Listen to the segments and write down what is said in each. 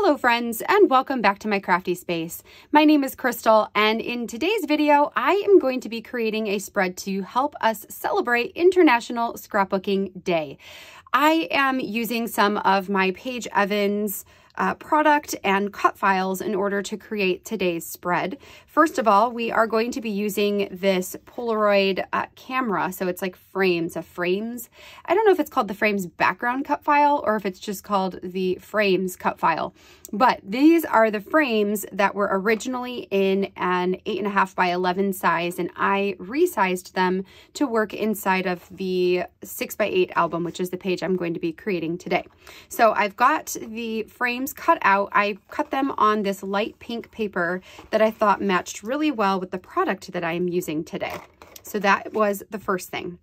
Hello friends, and welcome back to my crafty space. My name is Crystal, and in today's video, I am going to be creating a spread to help us celebrate International Scrapbooking Day. I am using some of my Paige Evans product and cut files in order to create today's spread. First of all, we are going to be using this Polaroid camera. So it's like frames. I don't know if it's called the frames background cut file or if it's just called the frames cut file. But these are the frames that were originally in an 8.5 by 11 size, and I resized them to work inside of the 6 by 8 album, which is the page I'm going to be creating today. So I've got the frames cut out. I cut them on this light pink paper that I thought matched really well with the product that I am using today. So that was the first thing.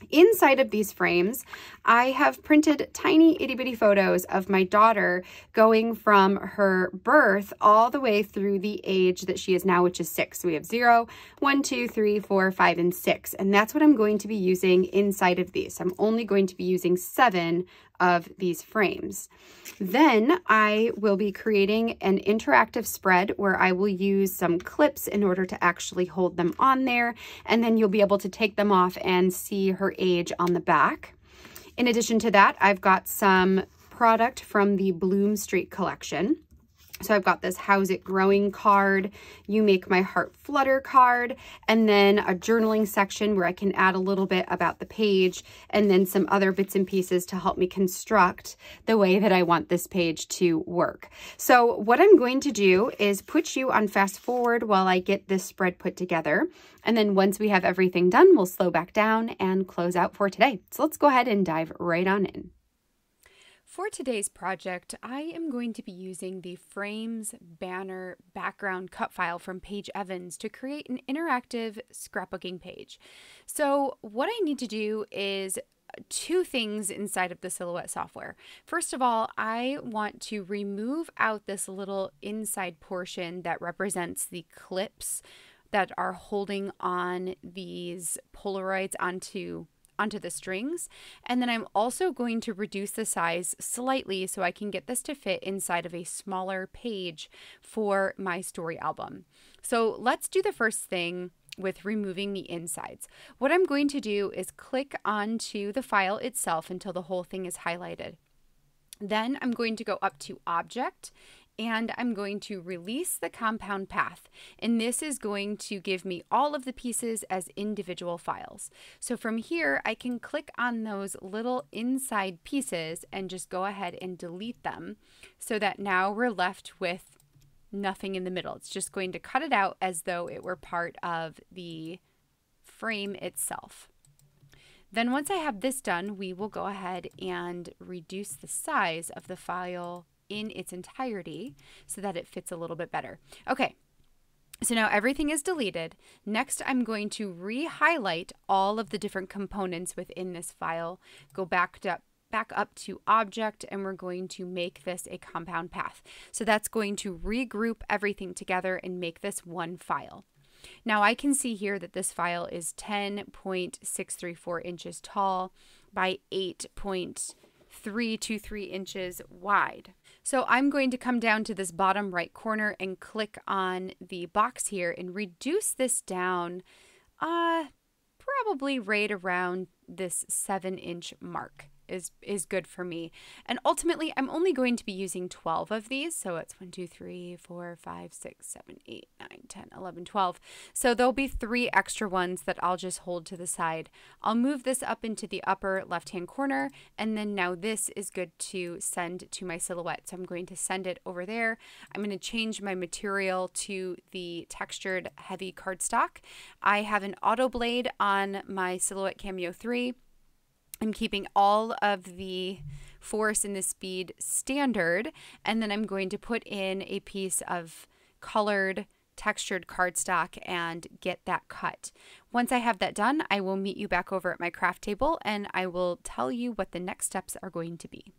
Inside of these frames, I have printed tiny itty bitty photos of my daughter going from her birth all the way through the age that she is now, which is 6. So we have 0, 1, 2, 3, 4, 5, and 6. And that's what I'm going to be using inside of these. I'm only going to be using 7 of these frames. Then I will be creating an interactive spread where I will use some clips in order to actually hold them on there, and then you'll be able to take them off and see her age on the back. In addition to that, I've got some product from the Bloom Street collection. So I've got this How's It Growing card, You Make My Heart Flutter card, and then a journaling section where I can add a little bit about the page, and then some other bits and pieces to help me construct the way that I want this page to work. So what I'm going to do is put you on fast forward while I get this spread put together. And then once we have everything done, we'll slow back down and close out for today. So let's go ahead and dive right on in. For today's project, I am going to be using the Frames Banner Background Cut file from Paige Evans to create an interactive scrapbooking page. So what I need to do is 2 things inside of the Silhouette software. First of all, I want to remove out this little inside portion that represents the clips that are holding on these Polaroids onto the strings, and then I'm also going to reduce the size slightly so I can get this to fit inside of a smaller page for my story album. So let's do the first thing with removing the insides. What I'm going to do is click onto the file itself until the whole thing is highlighted. Then I'm going to go up to Object, and I'm going to release the compound path. And this is going to give me all of the pieces as individual files. So from here, I can click on those little inside pieces and just go ahead and delete them so that now we're left with nothing in the middle. It's just going to cut it out as though it were part of the frame itself. Then once I have this done, we will go ahead and reduce the size of the file in its entirety so that it fits a little bit better. Okay, so now everything is deleted. Next, I'm going to re-highlight all of the different components within this file, go back up to Object, and we're going to make this a compound path. So that's going to regroup everything together and make this one file. Now I can see here that this file is 10.634 inches tall by 8.323 inches wide. So I'm going to come down to this bottom right corner and click on the box here and reduce this down probably right around this 7-inch mark is good for me. And ultimately, I'm only going to be using 12 of these. So it's 1, 2, 3, 4, 5, 6, 7, 8, 9, 10, 11, 12. So there'll be 3 extra ones that I'll just hold to the side. I'll move this up into the upper left-hand corner, and then now this is good to send to my Silhouette. So I'm going to send it over there. I'm going to change my material to the textured heavy cardstock. I have an auto blade on my Silhouette Cameo 3. I'm keeping all of the force and the speed standard, and then I'm going to put in a piece of colored textured cardstock and get that cut. Once I have that done, I will meet you back over at my craft table and I will tell you what the next steps are going to be.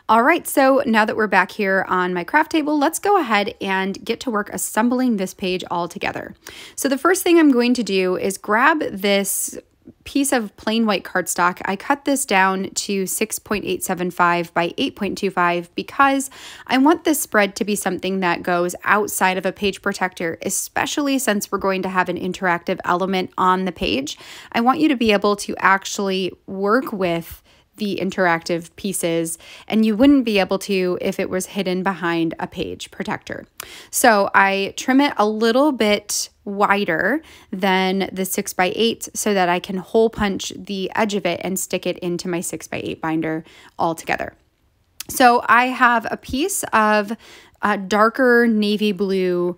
All right, so now that we're back here on my craft table, let's go ahead and get to work assembling this page all together. So the first thing I'm going to do is grab this piece of plain white cardstock. I cut this down to 6.875 by 8.25 because I want this spread to be something that goes outside of a page protector, especially since we're going to have an interactive element on the page. I want you to be able to actually work with the interactive pieces, and you wouldn't be able to if it was hidden behind a page protector. So I trim it a little bit wider than the 6x8 so that I can hole punch the edge of it and stick it into my 6x8 binder all together. So I have a piece of darker navy blue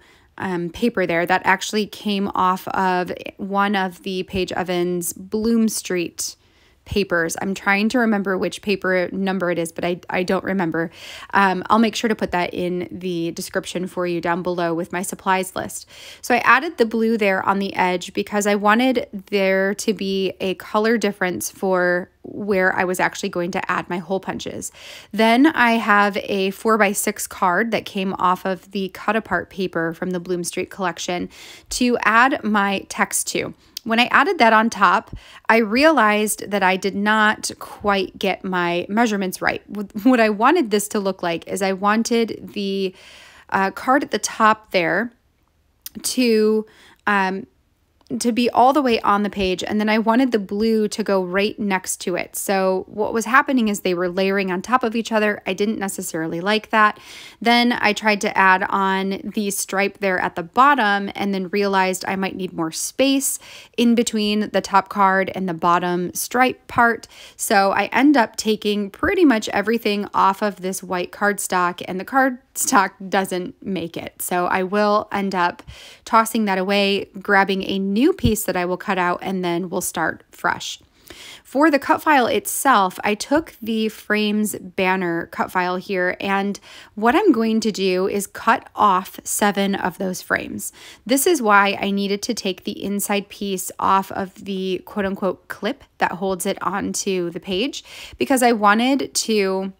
paper there that actually came off of one of the Paige Evans Bloom Street papers. I'm trying to remember which paper number it is, but I don't remember. I'll make sure to put that in the description for you down below with my supplies list. So I added the blue there on the edge because I wanted there to be a color difference for where I was actually going to add my hole punches. Then I have a 4x6 card that came off of the cut apart paper from the Bloom Street collection to add my text to. When I added that on top, I realized that I did not quite get my measurements right. What I wanted this to look like is I wanted the card at the top there to be all the way on the page, and then I wanted the blue to go right next to it. So what was happening is they were layering on top of each other. I didn't necessarily like that. Then I tried to add on the stripe there at the bottom and then realized I might need more space in between the top card and the bottom stripe part. So I end up taking pretty much everything off of this white cardstock, and the cardstock doesn't make it. So I will end up tossing that away, grabbing a new piece that I will cut out, and then we'll start fresh. For the cut file itself, I took the Frames banner cut file here, and what I'm going to do is cut off 7 of those frames. This is why I needed to take the inside piece off of the quote-unquote clip that holds it onto the page, because I wanted to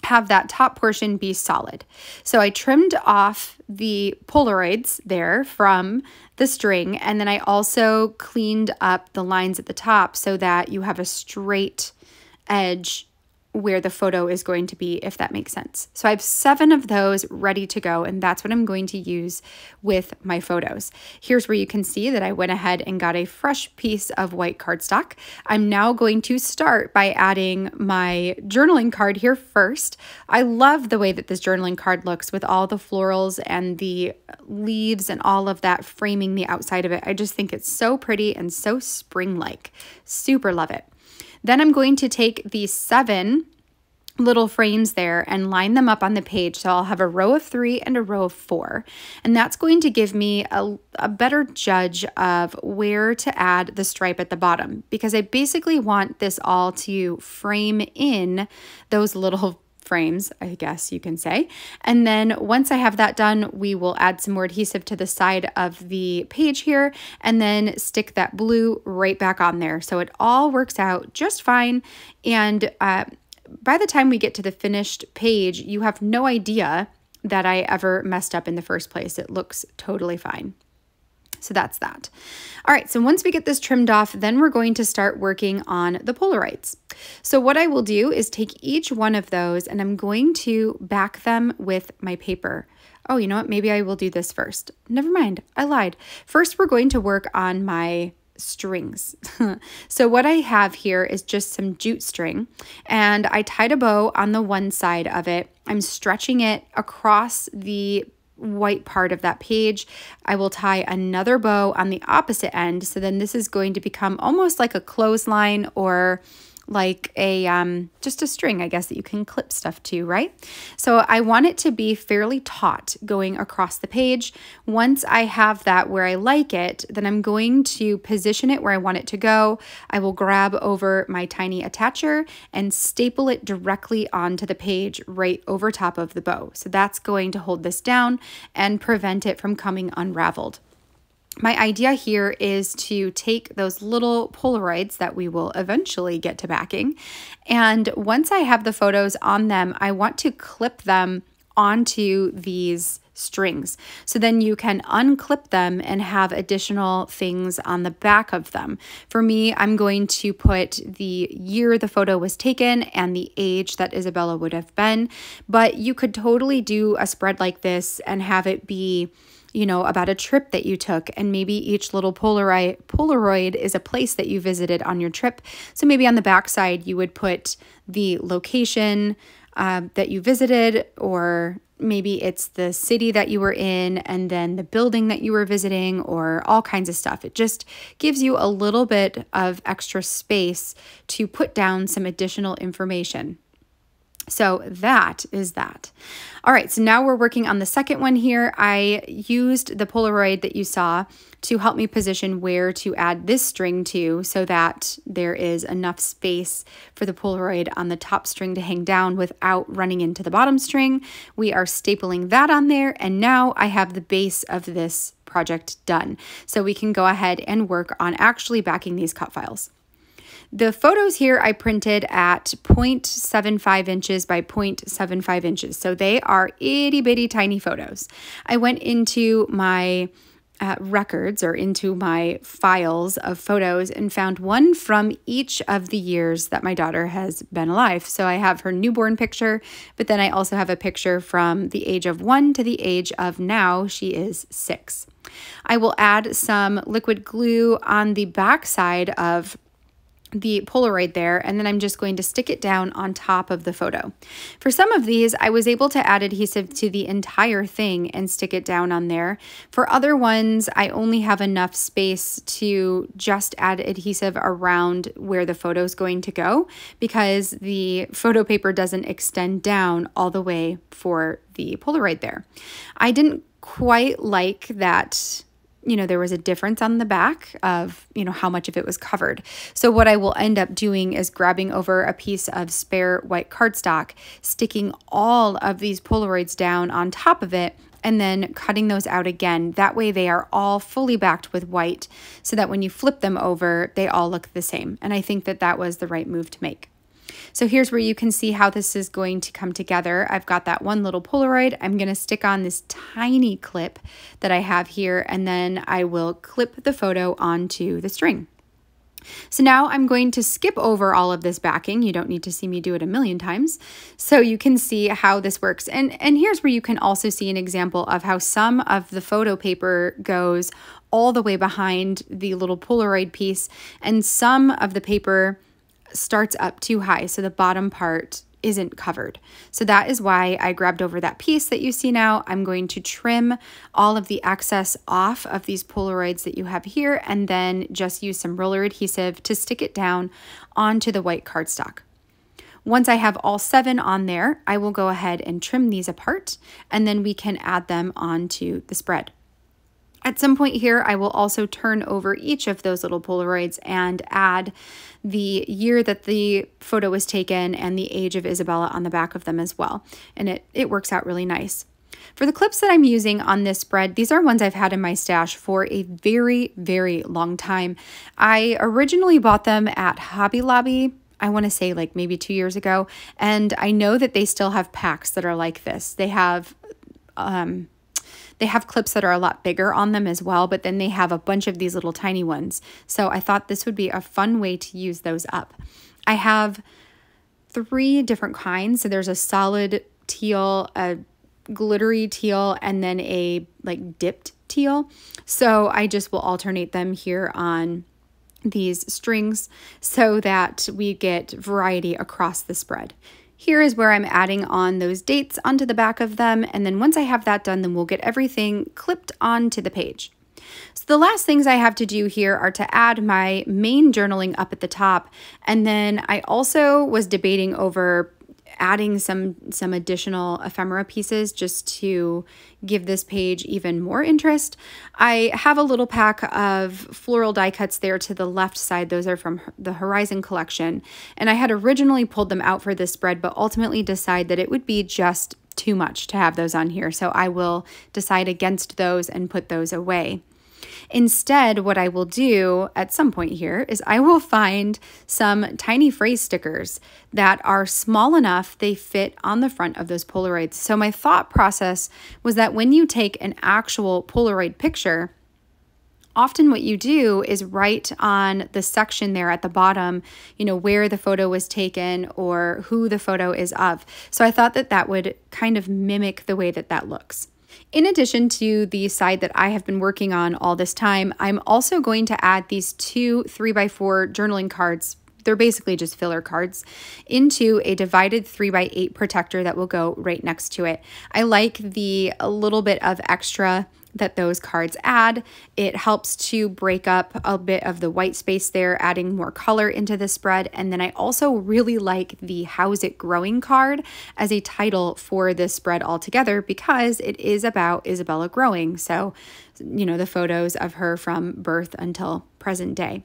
have that top portion be solid. So I trimmed off the polaroids there from the string, and then I also cleaned up the lines at the top so that you have a straight edge where the photo is going to be, if that makes sense. So I have 7 of those ready to go, and that's what I'm going to use with my photos. Here's where you can see that I went ahead and got a fresh piece of white cardstock. I'm now going to start by adding my journaling card here first. I love the way that this journaling card looks with all the florals and the leaves and all of that framing the outside of it. I just think it's so pretty and so spring-like. Super love it. Then I'm going to take these 7 little frames there and line them up on the page. So I'll have a row of 3 and a row of 4. And that's going to give me a better judge of where to add the stripe at the bottom, because I basically want this all to frame in those little frames, I guess you can say. And then once I have that done, we will add some more adhesive to the side of the page here and then stick that blue right back on there. So it all works out just fine. And by the time we get to the finished page, you have no idea that I ever messed up in the first place. It looks totally fine. So that's that. All right, so once we get this trimmed off, then we're going to start working on the polaroids. So what I will do is take each one of those and I'm going to back them with my paper. Oh, you know what? Maybe I will do this first. Never mind, I lied. First, we're going to work on my strings. So what I have here is just some jute string, and I tied a bow on the one side of it. I'm stretching it across the white part of that page. I will tie another bow on the opposite end. So then this is going to become almost like a clothesline or like a just a string, I guess, that you can clip stuff to, right? So I want it to be fairly taut going across the page. Once I have that where I like it, then I'm going to position it where I want it to go. I will grab over my tiny attacher and staple it directly onto the page right over top of the bow. So that's going to hold this down and prevent it from coming unraveled. My idea here is to take those little polaroids that we will eventually get to backing, and once I have the photos on them, I want to clip them onto these strings. So then you can unclip them and have additional things on the back of them. For me, I'm going to put the year the photo was taken and the age that Isabella would have been, but you could totally do a spread like this and have it be, you know, about a trip that you took, and maybe each little Polaroid is a place that you visited on your trip. So maybe on the back side, you would put the location that you visited, or maybe it's the city that you were in and then the building that you were visiting, or all kinds of stuff. It just gives you a little bit of extra space to put down some additional information. So that is that. All right, so now we're working on the second one here. I used the Polaroid that you saw to help me position where to add this string to, so that there is enough space for the Polaroid on the top string to hang down without running into the bottom string. We are stapling that on there, and now I have the base of this project done. So we can go ahead and work on actually backing these cut files. The photos here I printed at 0.75 inches by 0.75 inches. So they are itty bitty tiny photos. I went into my records, or into my files of photos, and found one from each of the years that my daughter has been alive. So I have her newborn picture, but then I also have a picture from the age of 1 to the age of now she is 6. I will add some liquid glue on the back side of the Polaroid there, and then I'm just going to stick it down on top of the photo. For some of these, I was able to add adhesive to the entire thing and stick it down on there. For other ones, I only have enough space to just add adhesive around where the photo is going to go, because the photo paper doesn't extend down all the way for the Polaroid there. I didn't quite like that, you know, there was a difference on the back of, you know, how much of it was covered. So what I will end up doing is grabbing over a piece of spare white cardstock, sticking all of these Polaroids down on top of it, and then cutting those out again. That way they are all fully backed with white, so that when you flip them over, they all look the same. And I think that that was the right move to make. So here's where you can see how this is going to come together. I've got that one little Polaroid. I'm going to stick on this tiny clip that I have here, and then I will clip the photo onto the string. So now I'm going to skip over all of this backing. You don't need to see me do it a million times, so you can see how this works. And here's where you can also see an example of how some of the photo paper goes all the way behind the little Polaroid piece, and some of the paper starts up too high, so the bottom part isn't covered. So that is why I grabbed over that piece that you see now. I'm going to trim all of the excess off of these Polaroids that you have here, and then just use some roller adhesive to stick it down onto the white cardstock. Once I have all 7 on there, I will go ahead and trim these apart, and then we can add them onto the spread. At some point here, I will also turn over each of those little Polaroids and add the year that the photo was taken and the age of Isabella on the back of them as well. And it works out really nice. For the clips that I'm using on this spread, these are ones I've had in my stash for a very, very long time. I originally bought them at Hobby Lobby, I want to say like maybe 2 years ago, and I know that they still have packs that are like this. They have clips that are a lot bigger on them as well, but then they have a bunch of these little tiny ones. So I thought this would be a fun way to use those up. I have 3 different kinds. So there's a solid teal, a glittery teal, and then a like dipped teal. So I just will alternate them here on these strings so that we get variety across the spread. Here is where I'm adding on those dates onto the back of them, and then once I have that done, then we'll get everything clipped onto the page. So the last things I have to do here are to add my main journaling up at the top, and then I also was debating over adding some additional ephemera pieces just to give this page even more interest. I have a little pack of floral die cuts there to the left side. Those are from the Horizon collection. And I had originally pulled them out for this spread, but ultimately decided that it would be just too much to have those on here. So I will decide against those and put those away. Instead, what I will do at some point here is I will find some tiny phrase stickers that are small enough they fit on the front of those Polaroids. So my thought process was that when you take an actual Polaroid picture, often what you do is write on the section there at the bottom, where the photo was taken or who the photo is of. So I thought that that would kind of mimic the way that that looks. In addition to the side that I have been working on all this time, I'm also going to add these 2 3x4 journaling cards. They're basically just filler cards into a divided 3x8 protector that will go right next to it. I like a little bit of extra that those cards add. It helps to break up a bit of the white space there, adding more color into the spread. And then I also really like the How's It Growing card as a title for this spread altogether, because it is about Isabella growing. So, the photos of her from birth until present day.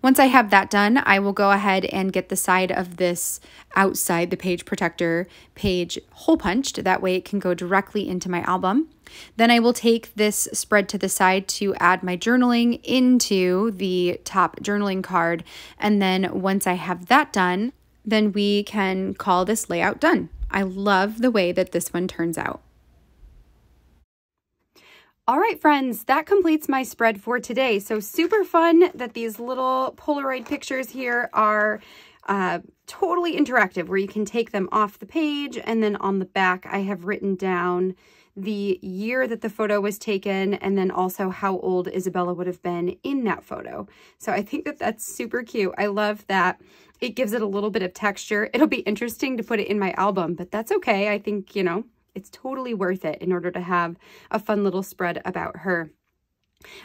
Once I have that done, I will go ahead and get the side of this outside the page protector page hole punched. That way it can go directly into my album. Then I will take this spread to the side to add my journaling into the top journaling card. And then once I have that done, then we can call this layout done. I love the way that this one turns out. All right, friends, that completes my spread for today. So super fun that these little Polaroid pictures here are totally interactive, where you can take them off the page, and then on the back I have written down the year that the photo was taken, and then also how old Isabella would have been in that photo. So I think that that's super cute. I love that it gives it a little bit of texture. It'll be interesting to put it in my album, but that's okay. I think, it's totally worth it in order to have a fun little spread about her.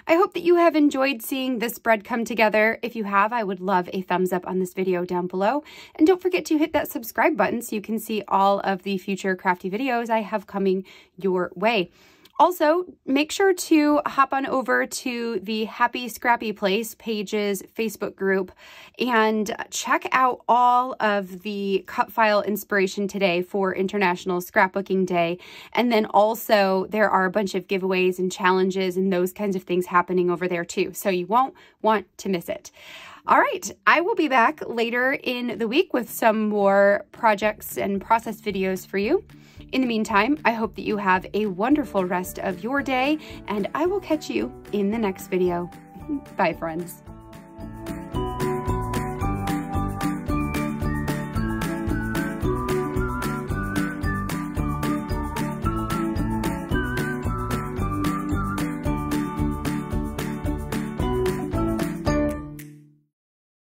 I hope that you have enjoyed seeing this spread come together. If you have, I would love a thumbs up on this video down below. And don't forget to hit that subscribe button so you can see all of the future crafty videos I have coming your way. Also, make sure to hop on over to the Happy Scrappy Place Paige's Facebook group and check out all of the cut file inspiration today for International Scrapbooking Day. And then also there are a bunch of giveaways and challenges and those kinds of things happening over there too. So you won't want to miss it. All right, I will be back later in the week with some more projects and process videos for you. In the meantime, I hope that you have a wonderful rest of your day, and I will catch you in the next video. Bye, friends.